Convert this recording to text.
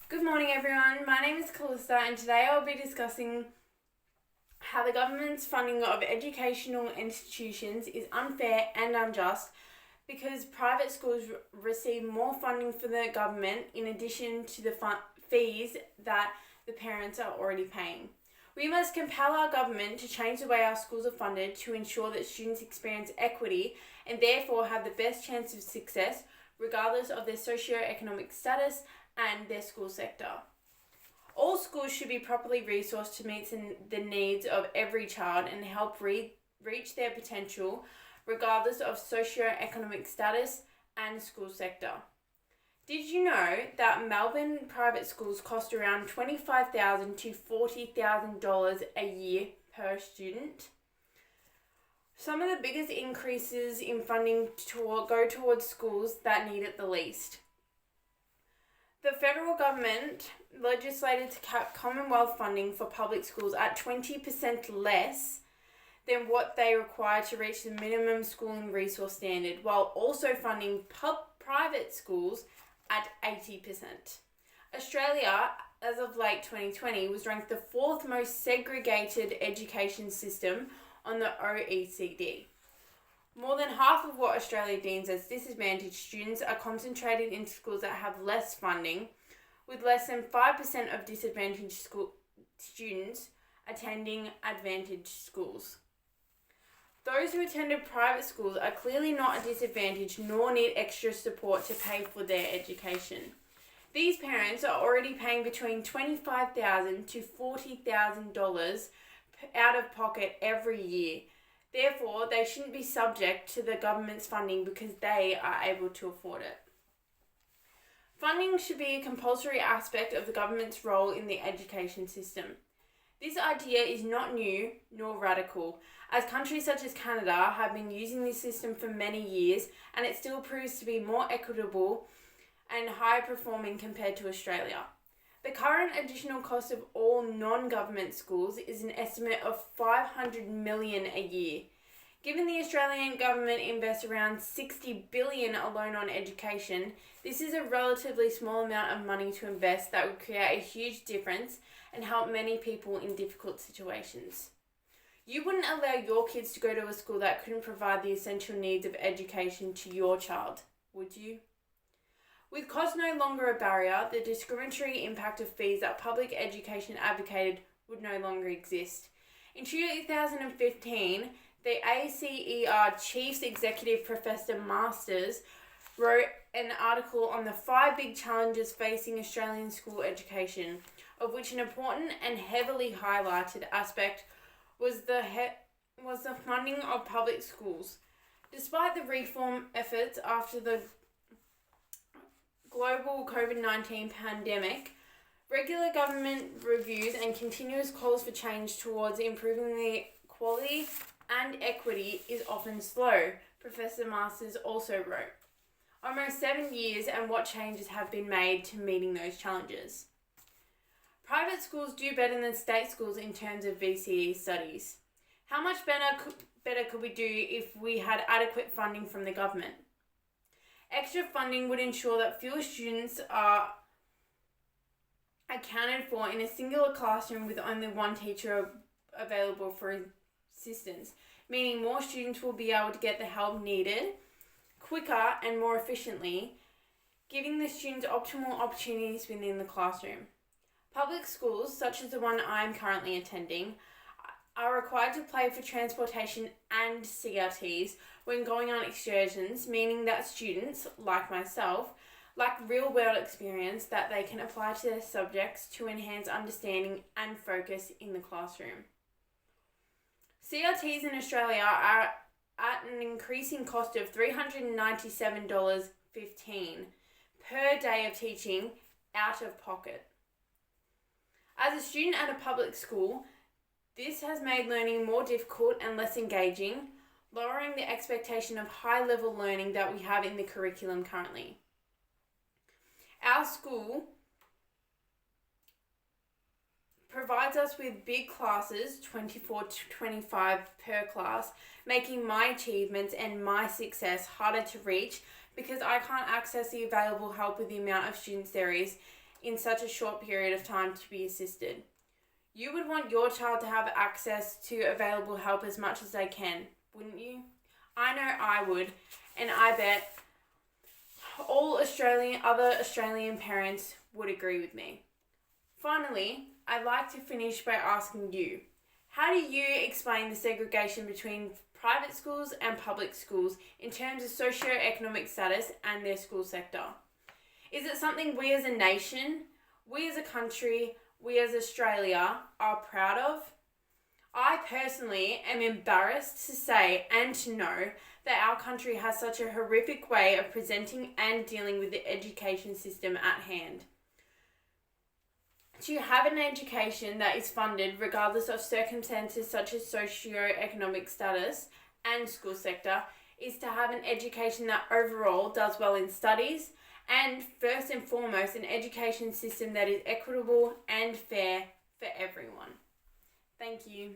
Good morning everyone, my name is Callista and today I'll be discussing how the government's funding of educational institutions is unfair and unjust because private schools receive more funding from the government in addition to the fees that the parents are already paying. We must compel our government to change the way our schools are funded to ensure that students experience equity and therefore have the best chance of success regardless of their socio-economic status and their school sector. All schools should be properly resourced to meet the needs of every child and help reach their potential regardless of socio-economic status and school sector. Did you know that Melbourne private schools cost around $25,000 to $40,000 a year per student? Some of the biggest increases in funding go towards schools that need it the least. The federal government legislated to cap Commonwealth funding for public schools at 20% less than what they require to reach the minimum schooling resource standard, while also funding private schools at 80%. Australia, as of late 2020, was ranked the fourth most segregated education system on the OECD. More than half of what Australia deems as disadvantaged students are concentrated in schools that have less funding, with less than 5% of disadvantaged students attending advantaged schools. Those who attended private schools are clearly not a disadvantage nor need extra support to pay for their education. These parents are already paying between $25,000 to $40,000 out of pocket every year. Therefore, they shouldn't be subject to the government's funding because they are able to afford it. Funding should be a compulsory aspect of the government's role in the education system. This idea is not new nor radical, as countries such as Canada have been using this system for many years and it still proves to be more equitable and high performing compared to Australia. The current additional cost of all non-government schools is an estimate of $500 million a year. Given the Australian government invests around $60 billion alone on education, this is a relatively small amount of money to invest that would create a huge difference and help many people in difficult situations. You wouldn't allow your kids to go to a school that couldn't provide the essential needs of education to your child, would you? With cost no longer a barrier, the discriminatory impact of fees that public education advocated would no longer exist. In 2015, the ACER Chief Executive Professor Masters wrote an article on the 5 big challenges facing Australian school education, of which an important and heavily highlighted aspect was the funding of public schools. Despite the reform efforts after the global COVID-19 pandemic, regular government reviews and continuous calls for change towards improving the quality and equity is often slow, Professor Masters also wrote. Almost 7 years and what changes have been made to meeting those challenges. Private schools do better than state schools in terms of VCE studies. How much better could we do if we had adequate funding from the government? Extra funding would ensure that fewer students are accounted for in a singular classroom with only one teacher available for assistance, meaning more students will be able to get the help needed quicker and more efficiently, giving the students optimal opportunities within the classroom. Public schools, such as the one I am currently attending, are required to pay for transportation and CRTs when going on excursions, meaning that students, like myself, lack real-world experience that they can apply to their subjects to enhance understanding and focus in the classroom. CRTs in Australia are at an increasing cost of $397.15 per day of teaching out of pocket. As a student at a public school, this has made learning more difficult and less engaging, lowering the expectation of high-level learning that we have in the curriculum currently. Our school provides us with big classes, 24 to 25 per class, making my achievements and my success harder to reach because I can't access the available help with the amount of students there is, in such a short period of time to be assisted. You would want your child to have access to available help as much as they can, wouldn't you? I know I would, and I bet all other Australian parents would agree with me. Finally, I'd like to finish by asking you, how do you explain the segregation between private schools and public schools in terms of socio-economic status and their school sector? Is it something we as a nation, we as a country, we as Australia are proud of? I personally am embarrassed to say and to know that our country has such a horrific way of presenting and dealing with the education system at hand. To have an education that is funded regardless of circumstances such as socio-economic status and school sector is to have an education that overall does well in studies, and first and foremost an education system that is equitable and fair for everyone. Thank you.